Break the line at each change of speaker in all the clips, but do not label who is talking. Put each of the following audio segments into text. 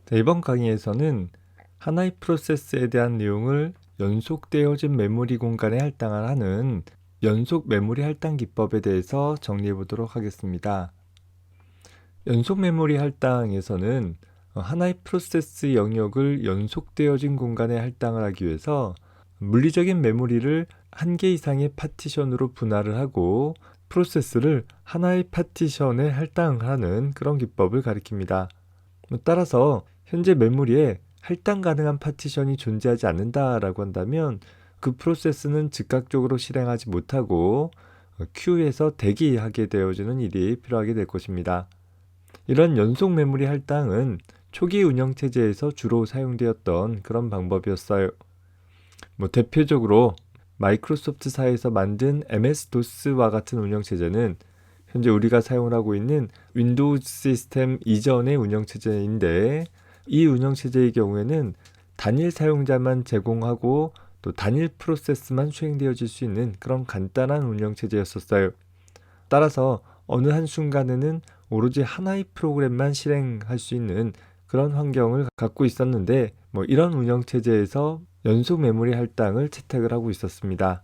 자, 이번 강의에서는 하나의 프로세스에 대한 내용을 연속되어진 메모리 공간에 할당을 하는 연속 메모리 할당 기법에 대해서 정리해 보도록 하겠습니다. 연속 메모리 할당에서는 하나의 프로세스 영역을 연속되어진 공간에 할당을 하기 위해서 물리적인 메모리를 한 개 이상의 파티션으로 분할을 하고 프로세스를 하나의 파티션에 할당하는 그런 기법을 가리킵니다. 따라서 현재 메모리에 할당 가능한 파티션이 존재하지 않는다라고 한다면 그 프로세스는 즉각적으로 실행하지 못하고 큐에서 대기하게 되어지는 일이 필요하게 될 것입니다. 이런 연속 메모리 할당은 초기 운영체제에서 주로 사용되었던 그런 방법이었어요. 대표적으로 마이크로소프트사에서 만든 MS-DOS와 같은 운영체제는 현재 우리가 사용을 하고 있는 윈도우 시스템 이전의 운영체제인데, 이 운영체제의 경우에는 단일 사용자만 제공하고 또 단일 프로세스만 수행되어질 수 있는 그런 간단한 운영체제였었어요. 따라서 어느 한순간에는 오로지 하나의 프로그램만 실행할 수 있는 그런 환경을 갖고 있었는데, 이런 운영체제에서 연속 메모리 할당을 채택을 하고 있었습니다.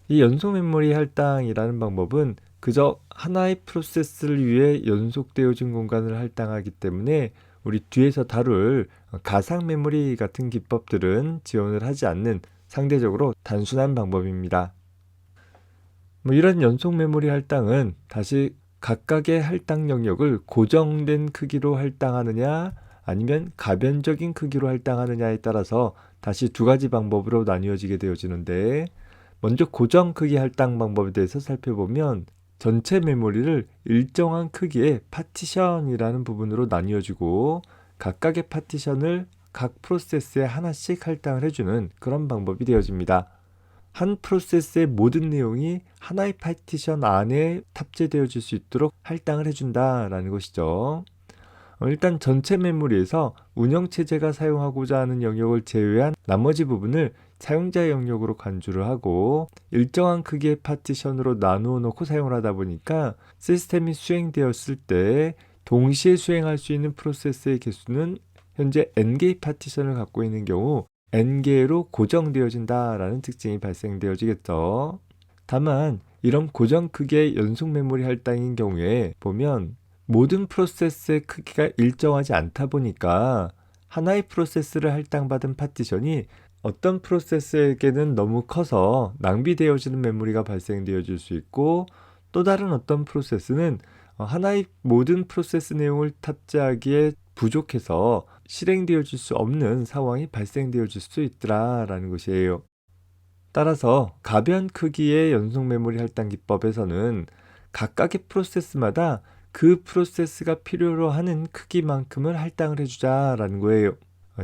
이 연속 메모리 할당이라는 방법은 그저 하나의 프로세스를 위해 연속되어진 공간을 할당하기 때문에 우리 뒤에서 다룰 가상 메모리 같은 기법들은 지원을 하지 않는 상대적으로 단순한 방법입니다. 이런 연속 메모리 할당은 다시 각각의 할당 영역을 고정된 크기로 할당하느냐 아니면 가변적인 크기로 할당하느냐에 따라서 다시 두 가지 방법으로 나뉘어지게 되어지는데, 먼저 고정 크기 할당 방법에 대해서 살펴보면 전체 메모리를 일정한 크기의 파티션이라는 부분으로 나뉘어지고 각각의 파티션을 각 프로세스에 하나씩 할당을 해주는 그런 방법이 되어집니다. 한 프로세스의 모든 내용이 하나의 파티션 안에 탑재되어질 수 있도록 할당을 해준다라는 것이죠. 일단 전체 메모리에서 운영체제가 사용하고자 하는 영역을 제외한 나머지 부분을 사용자 영역으로 간주를 하고 일정한 크기의 파티션으로 나누어 놓고 사용을 하다 보니까 시스템이 수행되었을 때 동시에 수행할 수 있는 프로세스의 개수는 현재 n개의 파티션을 갖고 있는 경우 n개로 고정되어진다라는 특징이 발생되어지겠죠. 다만 이런 고정 크기의 연속 메모리 할당인 경우에 보면 모든 프로세스의 크기가 일정하지 않다 보니까 하나의 프로세스를 할당받은 파티션이 어떤 프로세스에게는 너무 커서 낭비되어지는 메모리가 발생되어질 수 있고, 또 다른 어떤 프로세스는 하나의 모든 프로세스 내용을 탑재하기에 부족해서 실행되어질 수 없는 상황이 발생되어질 수 있더라라는 것이에요. 따라서 가변 크기의 연속 메모리 할당 기법에서는 각각의 프로세스마다 그 프로세스가 필요로 하는 크기만큼을 할당을 해주자라는 거예요.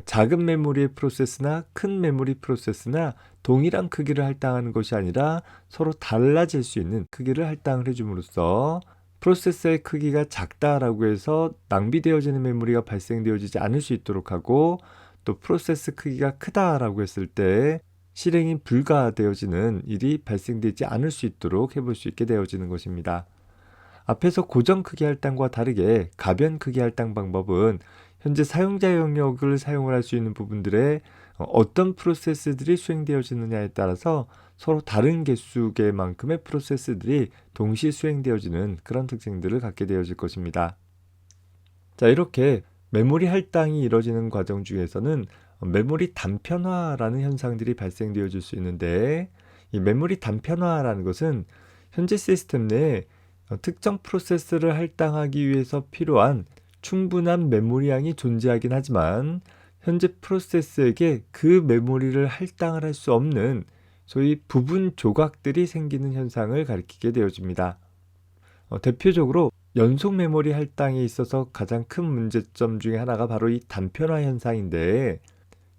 작은 메모리의 프로세스나 큰 메모리 프로세스나 동일한 크기를 할당하는 것이 아니라 서로 달라질 수 있는 크기를 할당을 해줌으로써 프로세스의 크기가 작다라고 해서 낭비되어지는 메모리가 발생되어지지 않을 수 있도록 하고, 또 프로세스 크기가 크다라고 했을 때 실행이 불가되어지는 일이 발생되지 않을 수 있도록 해볼 수 있게 되어지는 것입니다. 앞에서 고정 크기 할당과 다르게 가변 크기 할당 방법은 현재 사용자 영역을 사용을 할 수 있는 부분들에 어떤 프로세스들이 수행되어지느냐에 따라서 서로 다른 개수개만큼의 프로세스들이 동시 수행되어지는 그런 특징들을 갖게 되어질 것입니다. 자, 이렇게 메모리 할당이 이루어지는 과정 중에서는 메모리 단편화라는 현상들이 발생되어질 수 있는데, 이 메모리 단편화라는 것은 현재 시스템 내에 특정 프로세스를 할당하기 위해서 필요한 충분한 메모리량이 존재하긴 하지만 현재 프로세스에게 그 메모리를 할당을 할 수 없는 소위 부분 조각들이 생기는 현상을 가리키게 되어집니다. 대표적으로 연속 메모리 할당에 있어서 가장 큰 문제점 중에 하나가 바로 이 단편화 현상인데,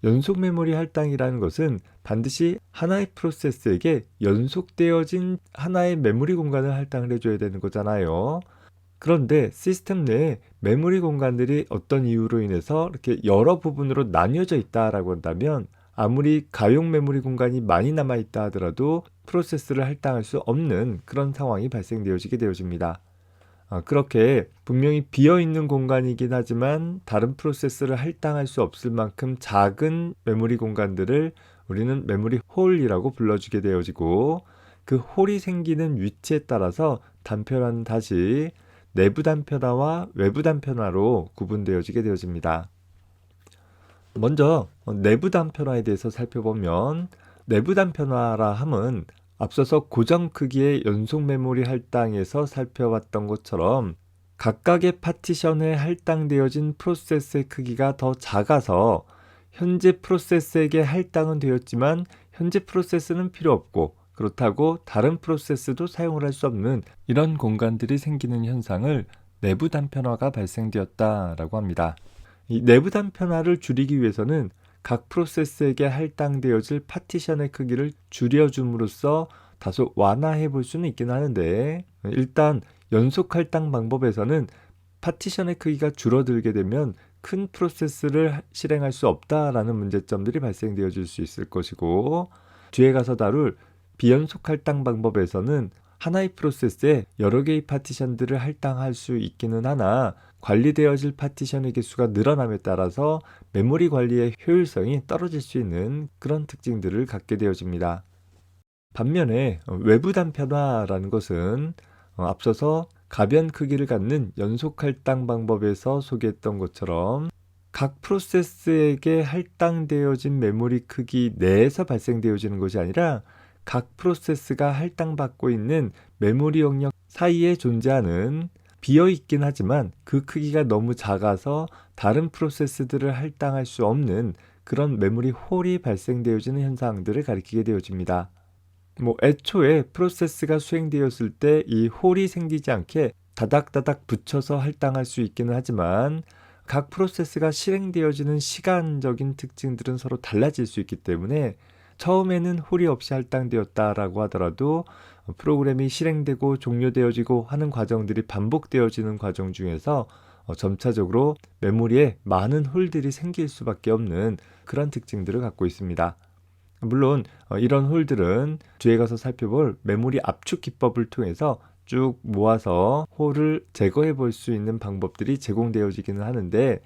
연속 메모리 할당이라는 것은 반드시 하나의 프로세스에게 연속되어진 하나의 메모리 공간을 할당을 해줘야 되는 거잖아요. 그런데 시스템 내에 메모리 공간들이 어떤 이유로 인해서 이렇게 여러 부분으로 나뉘어져 있다라고 한다면 아무리 가용 메모리 공간이 많이 남아 있다 하더라도 프로세스를 할당할 수 없는 그런 상황이 발생되어지게 되어집니다. 그렇게 분명히 비어있는 공간이긴 하지만 다른 프로세스를 할당할 수 없을 만큼 작은 메모리 공간들을 우리는 메모리 홀이라고 불러주게 되어지고, 그 홀이 생기는 위치에 따라서 단편화는 다시 내부 단편화와 외부 단편화로 구분되어지게 되어집니다. 먼저 내부 단편화에 대해서 살펴보면, 내부 단편화라 함은 앞서서 고정 크기의 연속 메모리 할당에서 살펴봤던 것처럼 각각의 파티션에 할당되어진 프로세스의 크기가 더 작아서 현재 프로세스에게 할당은 되었지만 현재 프로세스는 필요 없고, 그렇다고 다른 프로세스도 사용을 할 수 없는 이런 공간들이 생기는 현상을 내부 단편화가 발생되었다라고 합니다. 이 내부 단편화를 줄이기 위해서는 각 프로세스에게 할당되어질 파티션의 크기를 줄여줌으로써 다소 완화해 볼 수는 있긴 하는데, 일단 연속 할당 방법에서는 파티션의 크기가 줄어들게 되면 큰 프로세스를 실행할 수 없다라는 문제점들이 발생되어질 수 있을 것이고, 뒤에 가서 다룰 비연속 할당 방법에서는 하나의 프로세스에 여러 개의 파티션들을 할당할 수 있기는 하나 관리되어질 파티션의 개수가 늘어남에 따라서 메모리 관리의 효율성이 떨어질 수 있는 그런 특징들을 갖게 되어집니다. 반면에 외부 단편화라는 것은 앞서서 가변 크기를 갖는 연속 할당 방법에서 소개했던 것처럼 각 프로세스에게 할당되어진 메모리 크기 내에서 발생되어지는 것이 아니라 각 프로세스가 할당받고 있는 메모리 영역 사이에 존재하는, 비어있긴 하지만 그 크기가 너무 작아서 다른 프로세스들을 할당할 수 없는 그런 메모리 홀이 발생되어지는 현상들을 가리키게 되어집니다. 애초에 프로세스가 수행되었을 때 이 홀이 생기지 않게 다닥다닥 붙여서 할당할 수 있기는 하지만 각 프로세스가 실행되어지는 시간적인 특징들은 서로 달라질 수 있기 때문에 처음에는 홀이 없이 할당되었다라고 하더라도 프로그램이 실행되고 종료되어지고 하는 과정들이 반복되어지는 과정 중에서 점차적으로 메모리에 많은 홀들이 생길 수밖에 없는 그런 특징들을 갖고 있습니다. 물론 이런 홀들은 뒤에 가서 살펴볼 메모리 압축 기법을 통해서 쭉 모아서 홀을 제거해 볼 수 있는 방법들이 제공되어지기는 하는데,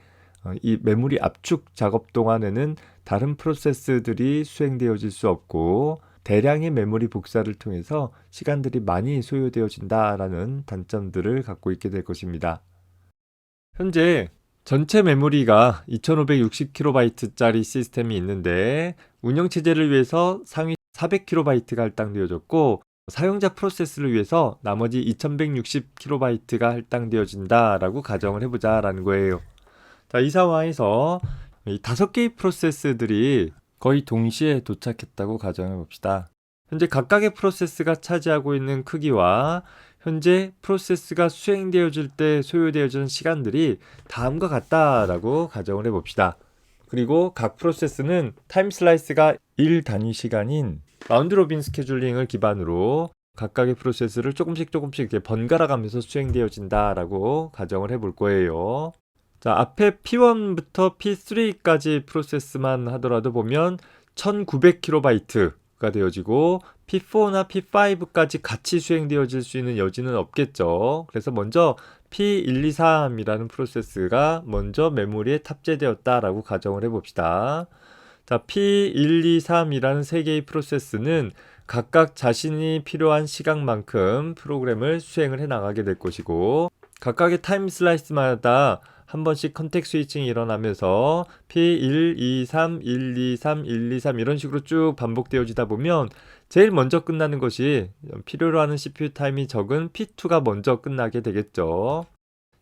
이 메모리 압축 작업 동안에는 다른 프로세스들이 수행되어질 수 없고 대량의 메모리 복사를 통해서 시간들이 많이 소요되어진다라는 단점들을 갖고 있게 될 것입니다. 현재 전체 메모리가 2560KB짜리 시스템이 있는데 운영체제를 위해서 상위 400KB가 할당되어졌고 사용자 프로세스를 위해서 나머지 2160KB가 할당되어진다라고 가정을 해보자라는 거예요. 자, 이 상황에서 이 5개의 프로세스들이 거의 동시에 도착했다고 가정해 봅시다. 현재 각각의 프로세스가 차지하고 있는 크기와 현재 프로세스가 수행되어질 때 소요되어지는 시간들이 다음과 같다라고 가정을 해봅시다. 그리고 각 프로세스는 타임 슬라이스가 1단위 시간인 라운드 로빈 스케줄링을 기반으로 각각의 프로세스를 조금씩 이렇게 번갈아 가면서 수행되어진다라고 가정을 해볼 거예요. 자, 앞에 P1부터 P3까지 프로세스만 하더라도 보면 1900KB가 되어지고 P4나 P5까지 같이 수행되어질 수 있는 여지는 없겠죠. 그래서 먼저 P123이라는 프로세스가 먼저 메모리에 탑재되었다라고 가정을 해봅시다. 자, P123이라는 세 개의 프로세스는 각각 자신이 필요한 시간만큼 프로그램을 수행을 해 나가게 될 것이고 각각의 타임 슬라이스마다 한 번씩 컨텍 스위칭이 일어나면서 P1, 2, 3, 1, 2, 3, 1, 2, 3 이런 식으로 쭉 반복되어지다 보면 제일 먼저 끝나는 것이 필요로 하는 CPU 타임이 적은 P2가 먼저 끝나게 되겠죠.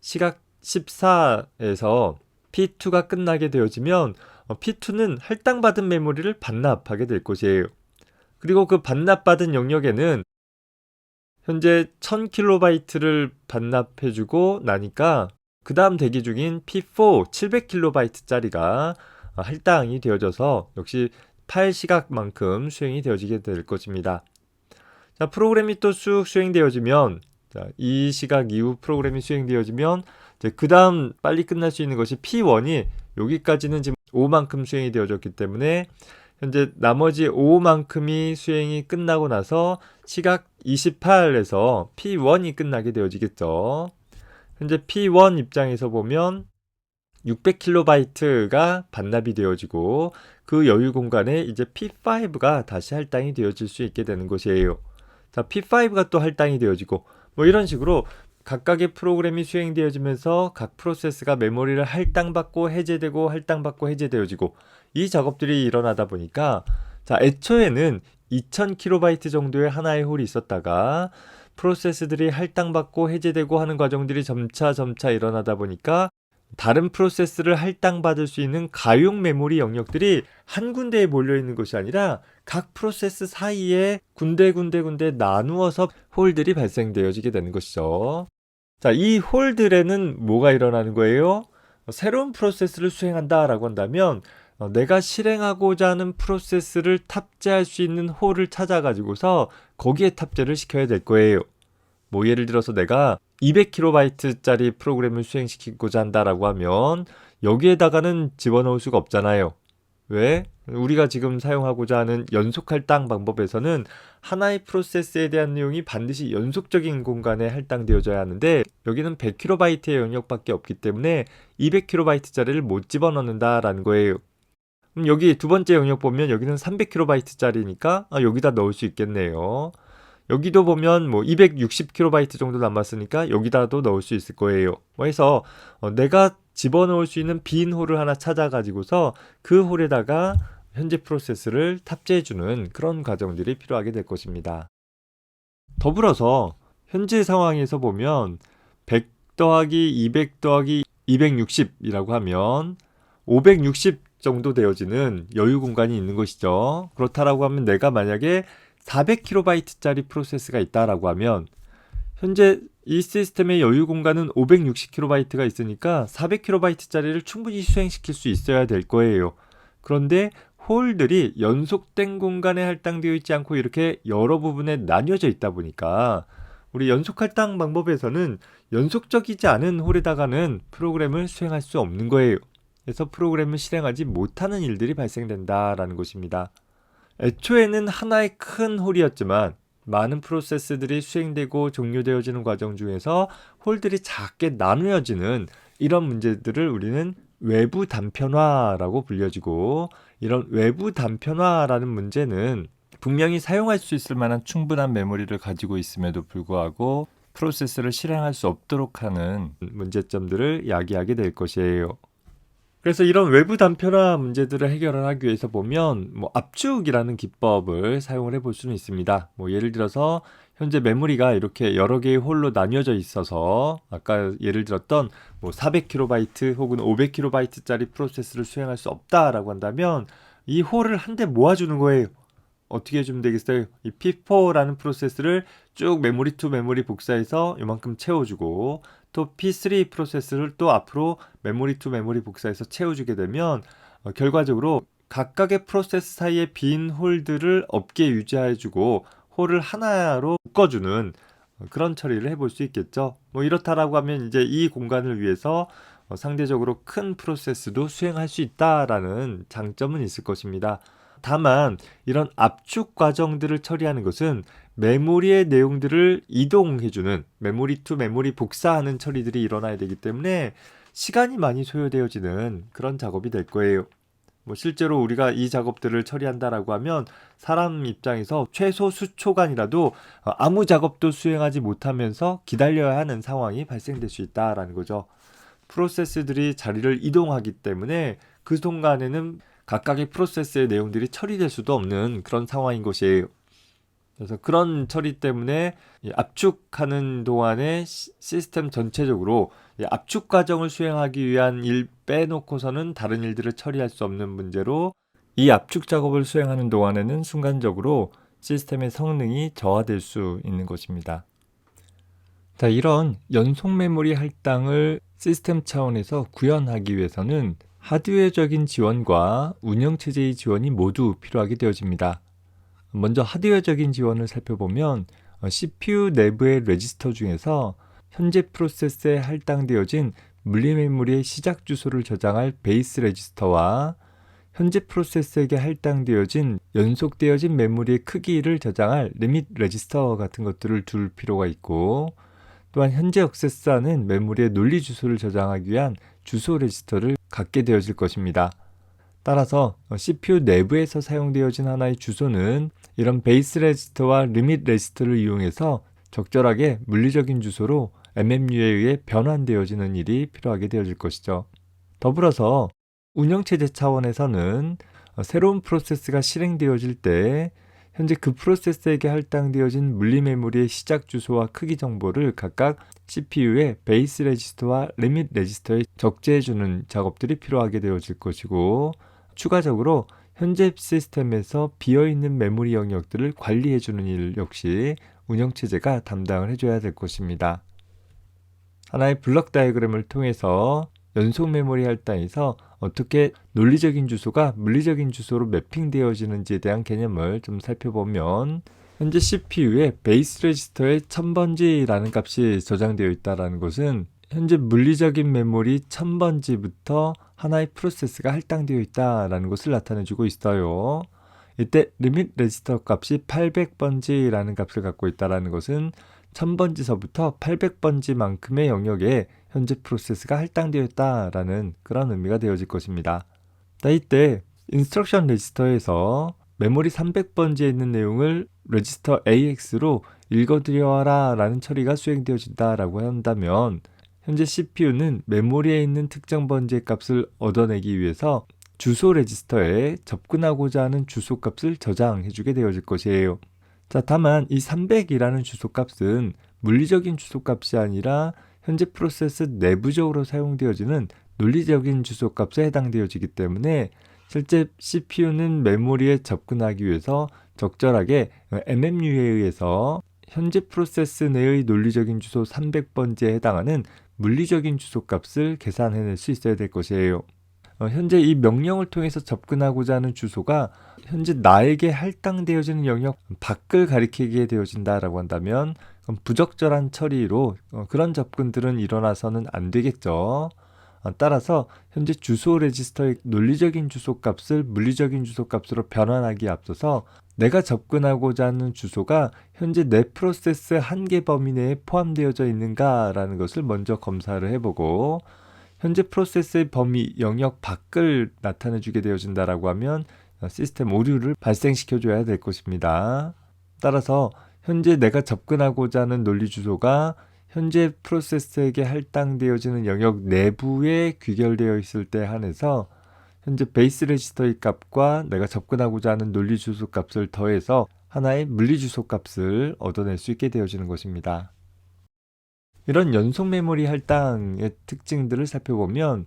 시각 14에서 P2가 끝나게 되어지면 P2는 할당받은 메모리를 반납하게 될 것이에요. 그리고 그 반납받은 영역에는 현재 1000KB를 반납해주고 나니까 그 다음 대기 중인 P4 700KB짜리가 할당이 되어져서 역시 파일 시각만큼 수행이 되어지게 될 것입니다. 자, 프로그램이 또 쑥 수행되어지면 이 시각 이후 프로그램이 수행되어지면 그 다음 빨리 끝날 수 있는 것이 P1이 여기까지는 지금 5만큼 수행이 되어졌기 때문에 현재 나머지 5만큼이 수행이 끝나고 나서 시각 28에서 P1이 끝나게 되어지겠죠. 현재 P1 입장에서 보면 600kB가 반납이 되어지고 그 여유 공간에 이제 P5가 다시 할당이 되어질 수 있게 되는 것이에요. 자, P5가 또 할당이 되어지고 뭐 이런 식으로 각각의 프로그램이 수행되어지면서 각 프로세스가 메모리를 할당받고 해제되고 할당받고 해제되어지고 이 작업들이 일어나다 보니까 자, 애초에는 2000KB 정도의 하나의 홀이 있었다가 프로세스들이 할당받고 해제되고 하는 과정들이 점차 일어나다 보니까 다른 프로세스를 할당받을 수 있는 가용 메모리 영역들이 한 군데에 몰려있는 것이 아니라 각 프로세스 사이에 군데 나누어서 홀들이 발생되어지게 되는 것이죠. 자, 이 홀들에는 뭐가 일어나는 거예요? 새로운 프로세스를 수행한다라고 한다면 내가 실행하고자 하는 프로세스를 탑재할 수 있는 홀을 찾아가지고서 거기에 탑재를 시켜야 될 거예요. 뭐 예를 들어서 내가 200kB짜리 프로그램을 수행시키고자 한다라고 하면 여기에다가는 집어넣을 수가 없잖아요. 왜? 우리가 지금 사용하고자 하는 연속 할당 방법에서는 하나의 프로세스에 대한 내용이 반드시 연속적인 공간에 할당되어져야 하는데 여기는 100kB의 영역밖에 없기 때문에 200kB짜리를 못 집어넣는다라는 거예요. 그럼 여기 두 번째 영역 보면 여기는 300kB짜리니까 여기다 넣을 수 있겠네요. 여기도 보면 뭐 260kB 정도 남았으니까 여기다도 넣을 수 있을 거예요. 그래서 내가 집어넣을 수 있는 빈 홀을 하나 찾아가지고서 그 홀에다가 현재 프로세스를 탑재해주는 그런 과정들이 필요하게 될 것입니다. 더불어서 현재 상황에서 보면 100 더하기 200 더하기 260이라고 하면 560 정도 되어지는 여유 공간이 있는 것이죠. 그렇다라고 하면 내가 만약에 400kB짜리 프로세스가 있다라고 하면 현재 이 시스템의 여유 공간은 560kB가 있으니까 400kB짜리를 충분히 수행시킬 수 있어야 될 거예요. 그런데 홀들이 연속된 공간에 할당되어 있지 않고 이렇게 여러 부분에 나뉘어져 있다 보니까 우리 연속 할당 방법에서는 연속적이지 않은 홀에다가는 프로그램을 수행할 수 없는 거예요. 그래서 프로그램을 실행하지 못하는 일들이 발생된다라는 것입니다. 애초에는 하나의 큰 홀이었지만 많은 프로세스들이 수행되고 종료되어지는 과정 중에서 홀들이 작게 나누어지는 이런 문제들을 우리는 외부 단편화라고 불려지고 이런 외부 단편화라는 문제는 분명히 사용할 수 있을 만한 충분한 메모리를 가지고 있음에도 불구하고 프로세스를 실행할 수 없도록 하는 문제점들을 야기하게 될 것이에요. 그래서 이런 외부 단편화 문제들을 해결을 하기 위해서 보면 압축이라는 기법을 사용을 해볼 수는 있습니다. 예를 들어서 현재 메모리가 이렇게 여러 개의 홀로 나뉘어져 있어서 아까 예를 들었던 400kB 혹은 500kB짜리 프로세스를 수행할 수 없다라고 한다면 이 홀을 한데 모아주는 거예요. 어떻게 해주면 되겠어요? 이 P4라는 프로세스를 쭉 메모리 투 메모리 복사해서 이만큼 채워주고 또 P3 프로세스를 또 앞으로 메모리 투 메모리 복사해서 채워주게 되면 결과적으로 각각의 프로세스 사이의 빈 홀들을 없게 유지해주고 홀을 하나로 묶어주는 그런 처리를 해볼 수 있겠죠. 이렇다라고 하면 이제 이 공간을 위해서 상대적으로 큰 프로세스도 수행할 수 있다라는 장점은 있을 것입니다. 다만 이런 압축 과정들을 처리하는 것은 메모리의 내용들을 이동해주는 메모리 투 메모리 복사하는 처리들이 일어나야 되기 때문에 시간이 많이 소요되어지는 그런 작업이 될 거예요. 실제로 우리가 이 작업들을 처리한다라고 하면 사람 입장에서 최소 수초간이라도 아무 작업도 수행하지 못하면서 기다려야 하는 상황이 발생될 수 있다라는 거죠. 프로세스들이 자리를 이동하기 때문에 그 순간에는 각각의 프로세스의 내용들이 처리될 수도 없는 그런 상황인 것이에요. 그래서 그런 처리 때문에 압축하는 동안에 시스템 전체적으로 압축 과정을 수행하기 위한 일 빼놓고서는 다른 일들을 처리할 수 없는 문제로 이 압축 작업을 수행하는 동안에는 순간적으로 시스템의 성능이 저하될 수 있는 것입니다. 자, 이런 연속 메모리 할당을 시스템 차원에서 구현하기 위해서는 하드웨어적인 지원과 운영체제의 지원이 모두 필요하게 되어집니다. 먼저 하드웨어적인 지원을 살펴보면 CPU 내부의 레지스터 중에서 현재 프로세스에 할당되어진 물리메모리의 시작 주소를 저장할 베이스 레지스터와 현재 프로세스에게 할당되어진 연속되어진 메모리의 크기를 저장할 리밋 레지스터 같은 것들을 둘 필요가 있고 또한 현재 액세스하는 메모리의 논리 주소를 저장하기 위한 주소 레지스터를 갖게 되어질 것입니다. 따라서 CPU 내부에서 사용되어진 하나의 주소는 이런 베이스 레지스터와 리밋 레지스터를 이용해서 적절하게 물리적인 주소로 MMU에 의해 변환되어지는 일이 필요하게 되어질 것이죠. 더불어서 운영체제 차원에서는 새로운 프로세스가 실행되어질 때 현재 그 프로세스에게 할당되어진 물리메모리의 시작 주소와 크기 정보를 각각 CPU의 베이스 레지스터와 리밋 레지스터에 적재해주는 작업들이 필요하게 되어질 것이고, 추가적으로 현재 시스템에서 비어있는 메모리 영역들을 관리해주는 일 역시 운영체제가 담당을 해줘야 될 것입니다. 하나의 블록 다이어그램을 통해서 연속 메모리 할당에서 어떻게 논리적인 주소가 물리적인 주소로 매핑되어지는지에 대한 개념을 좀 살펴보면, 현재 CPU의 베이스 레지스터에 1000번지라는 값이 저장되어 있다는 것은 현재 물리적인 메모리 1000번지부터 하나의 프로세스가 할당되어 있다는 것을 나타내주고 있어요. 이때 리밋 레지스터 값이 800번지라는 값을 갖고 있다는 것은 1000번지서부터 800번지만큼의 영역에 현재 프로세스가 할당되어 있다라는 그런 의미가 되어질 것입니다. 이때 인스트럭션 레지스터에서 메모리 300번지에 있는 내용을 레지스터 AX로 읽어들여라 라는 처리가 수행되어진다라고 한다면, 현재 CPU는 메모리에 있는 특정 번지의 값을 얻어내기 위해서 주소 레지스터에 접근하고자 하는 주소 값을 저장해주게 되어질 것이에요. 다만 이 300이라는 주소 값은 물리적인 주소 값이 아니라 현재 프로세스 내부적으로 사용되어지는 논리적인 주소 값에 해당되어지기 때문에 실제 CPU는 메모리에 접근하기 위해서 적절하게 MMU에 의해서 현재 프로세스 내의 논리적인 주소 300번지에 해당하는 물리적인 주소 값을 계산해낼 수 있어야 될 것이에요. 현재 이 명령을 통해서 접근하고자 하는 주소가 현재 나에게 할당되어지는 영역 밖을 가리키게 되어진다라고 한다면 부적절한 처리로 그런 접근들은 일어나서는 안 되겠죠. 따라서 현재 주소 레지스터의 논리적인 주소 값을 물리적인 주소 값으로 변환하기에 앞서서 내가 접근하고자 하는 주소가 현재 내 프로세스 한계 범위 내에 포함되어져 있는가라는 것을 먼저 검사를 해보고, 현재 프로세스의 범위 영역 밖을 나타내주게 되어진다라고 하면 시스템 오류를 발생시켜줘야 될 것입니다. 따라서 현재 내가 접근하고자 하는 논리 주소가 현재 프로세스에게 할당되어지는 영역 내부에 귀결되어 있을 때 한해서 현재 베이스 레지스터의 값과 내가 접근하고자 하는 논리 주소 값을 더해서 하나의 물리 주소 값을 얻어낼 수 있게 되어지는 것입니다. 이런 연속 메모리 할당의 특징들을 살펴보면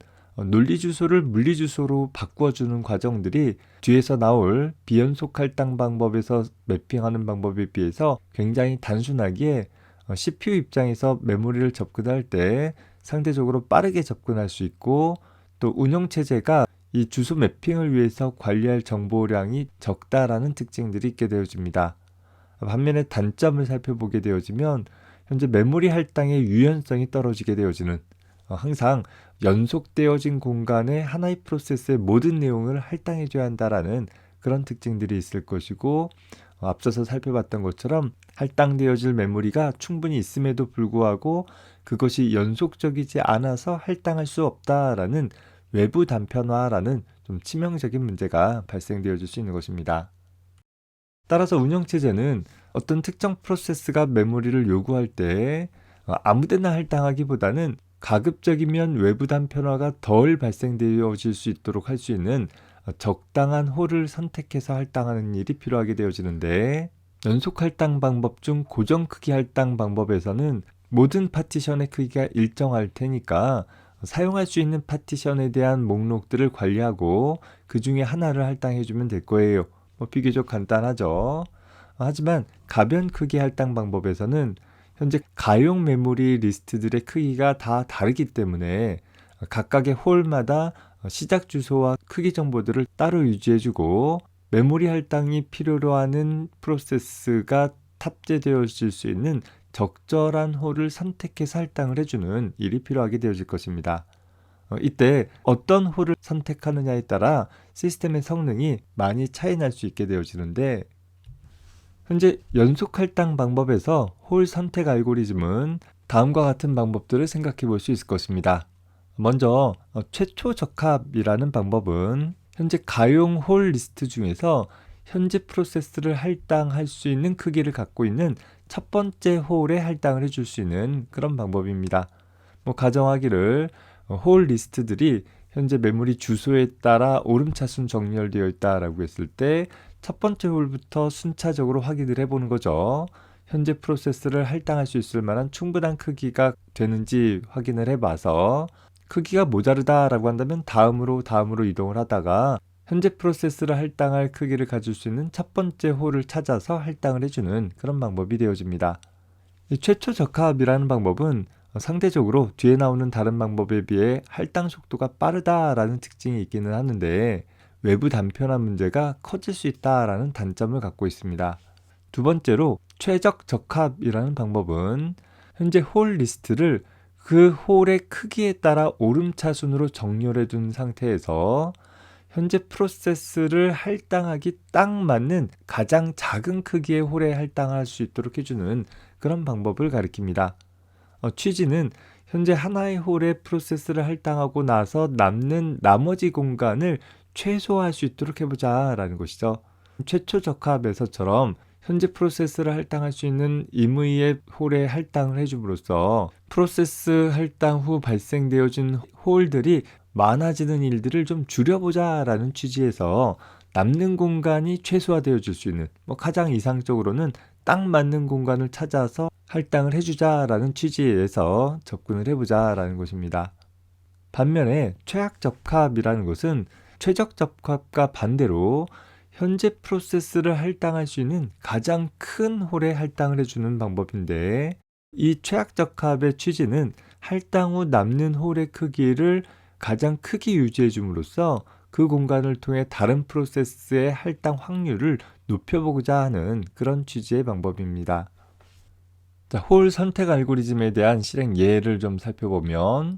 논리 주소를 물리 주소로 바꿔주는 과정들이 뒤에서 나올 비연속 할당 방법에서 매핑하는 방법에 비해서 굉장히 단순하기에 CPU 입장에서 메모리를 접근할 때 상대적으로 빠르게 접근할 수 있고, 또 운영체제가 이 주소 매핑을 위해서 관리할 정보량이 적다라는 특징들이 있게 되어집니다. 반면에 단점을 살펴보게 되어지면 현재 메모리 할당의 유연성이 떨어지게 되어지는, 항상 연속되어진 공간에 하나의 프로세스의 모든 내용을 할당해줘야 한다라는 그런 특징들이 있을 것이고, 앞서서 살펴봤던 것처럼 할당되어질 메모리가 충분히 있음에도 불구하고 그것이 연속적이지 않아서 할당할 수 없다라는 외부 단편화라는 좀 치명적인 문제가 발생되어질 수 있는 것입니다. 따라서 운영체제는 어떤 특정 프로세스가 메모리를 요구할 때 아무데나 할당하기보다는 가급적이면 외부 단편화가 덜 발생되어질 수 있도록 할 수 있는 적당한 홀을 선택해서 할당하는 일이 필요하게 되어지는데, 연속 할당 방법 중 고정 크기 할당 방법에서는 모든 파티션의 크기가 일정할 테니까 사용할 수 있는 파티션에 대한 목록들을 관리하고 그 중에 하나를 할당해주면 될 거예요. 비교적 간단하죠. 하지만 가변 크기 할당 방법에서는 현재 가용 메모리 리스트들의 크기가 다 다르기 때문에 각각의 홀마다 시작 주소와 크기 정보들을 따로 유지해주고, 메모리 할당이 필요로 하는 프로세스가 탑재되어질 수 있는 적절한 홀을 선택해서 할당을 해주는 일이 필요하게 되어질 것입니다. 이때 어떤 홀을 선택하느냐에 따라 시스템의 성능이 많이 차이 날 수 있게 되어지는데, 현재 연속 할당 방법에서 홀 선택 알고리즘은 다음과 같은 방법들을 생각해 볼 수 있을 것입니다. 먼저 최초 적합이라는 방법은 현재 가용 홀 리스트 중에서 현재 프로세스를 할당할 수 있는 크기를 갖고 있는 첫 번째 홀에 할당을 해줄 수 있는 그런 방법입니다. 가정하기를 홀 리스트들이 현재 메모리 주소에 따라 오름차순 정렬되어 있다라고 했을 때 첫 번째 홀부터 순차적으로 확인을 해보는 거죠. 현재 프로세스를 할당할 수 있을 만한 충분한 크기가 되는지 확인을 해봐서 크기가 모자르다라고 한다면 다음으로 이동을 하다가 현재 프로세스를 할당할 크기를 가질 수 있는 첫 번째 홀을 찾아서 할당을 해주는 그런 방법이 되어집니다. 이 최초 적합이라는 방법은 상대적으로 뒤에 나오는 다른 방법에 비해 할당 속도가 빠르다라는 특징이 있기는 하는데 외부 단편화 문제가 커질 수 있다라는 단점을 갖고 있습니다. 두 번째로 최적 적합이라는 방법은 현재 홀 리스트를 그 홀의 크기에 따라 오름차순으로 정렬해 둔 상태에서 현재 프로세스를 할당하기 딱 맞는 가장 작은 크기의 홀에 할당할 수 있도록 해주는 그런 방법을 가리킵니다. 취지는 현재 하나의 홀에 프로세스를 할당하고 나서 남는 나머지 공간을 최소화할 수 있도록 해보자 라는 것이죠. 최초 적합에서처럼 현재 프로세스를 할당할 수 있는 임의의 홀에 할당을 해줌으로써 프로세스 할당 후 발생되어진 홀들이 많아지는 일들을 좀 줄여보자 라는 취지에서 남는 공간이 최소화되어질 수 있는 가장 이상적으로는 딱 맞는 공간을 찾아서 할당을 해주자 라는 취지에서 접근을 해보자 라는 것입니다. 반면에 최악 적합이라는 것은 최적 적합과 반대로 현재 프로세스를 할당할 수 있는 가장 큰 홀에 할당을 해주는 방법인데 이 최악 적합의 취지는 할당 후 남는 홀의 크기를 가장 크게 유지해 줌으로써 그 공간을 통해 다른 프로세스의 할당 확률을 높여보고자 하는 그런 취지의 방법입니다. 자, 홀 선택 알고리즘에 대한 실행 예를 좀 살펴보면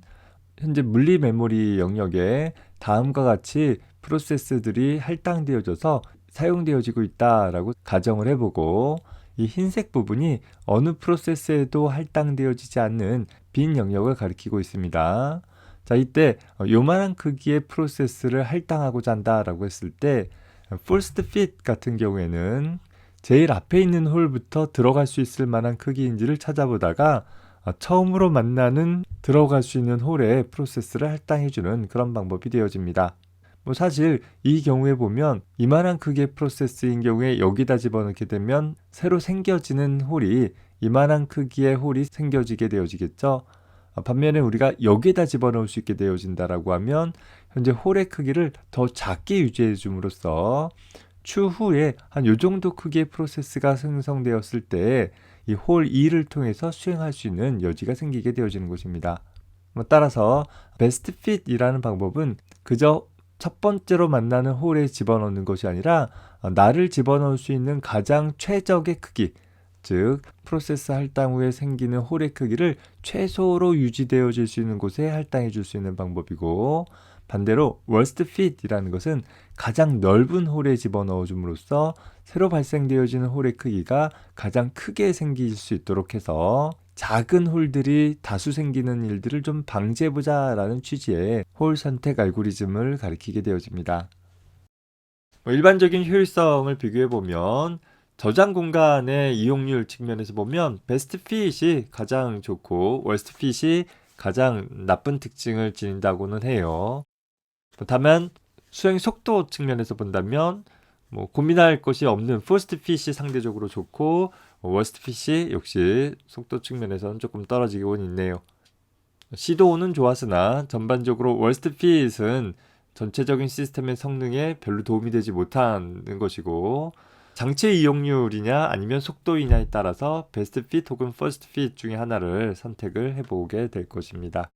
현재 물리 메모리 영역에 다음과 같이 프로세스들이 할당되어져서 사용되어지고 있다라고 가정을 해보고 이 흰색 부분이 어느 프로세스에도 할당되어지지 않는 빈 영역을 가리키고 있습니다. 자, 이때 요만한 크기의 프로세스를 할당하고자 한다라고 했을 때 First Fit 같은 경우에는 제일 앞에 있는 홀부터 들어갈 수 있을 만한 크기인지를 찾아보다가 처음으로 만나는 들어갈 수 있는 홀에 프로세스를 할당해주는 그런 방법이 되어집니다. 사실 이 경우에 보면 이만한 크기의 프로세스인 경우에 여기다 집어넣게 되면 새로 생겨지는 홀이 이만한 크기의 홀이 생겨지게 되어지겠죠. 반면에 우리가 여기에다 집어넣을 수 있게 되어진다라고 하면 현재 홀의 크기를 더 작게 유지해 줌으로써 추후에 한 요 정도 크기의 프로세스가 생성되었을 때 이 홀 2를 통해서 수행할 수 있는 여지가 생기게 되어지는 것입니다. 따라서 베스트 핏이라는 방법은 그저 첫 번째로 만나는 홀에 집어넣는 것이 아니라 나를 집어넣을 수 있는 가장 최적의 크기, 즉 프로세스 할당 후에 생기는 홀의 크기를 최소로 유지되어질 수 있는 곳에 할당해 줄 수 있는 방법이고, 반대로 worst fit이라는 것은 가장 넓은 홀에 집어넣어 줌으로써 새로 발생되어지는 홀의 크기가 가장 크게 생길 수 있도록 해서 작은 홀들이 다수 생기는 일들을 좀 방지해보자 라는 취지의 홀 선택 알고리즘을 가리키게 되어집니다. 일반적인 효율성을 비교해보면 저장 공간의 이용률 측면에서 보면 베스트 핏이 가장 좋고 월스트 핏이 가장 나쁜 특징을 지닌다고는 해요. 다만 수행 속도 측면에서 본다면 고민할 것이 없는 퍼스트 핏이 상대적으로 좋고 월스트 핏이 역시 속도 측면에서는 조금 떨어지곤 있네요. 시도는 좋았으나 전반적으로 월스트 핏은 전체적인 시스템의 성능에 별로 도움이 되지 못하는 것이고, 장치 이용률이냐 아니면 속도이냐에 따라서 베스트 핏 혹은 퍼스트 핏 중에 하나를 선택을 해보게 될 것입니다.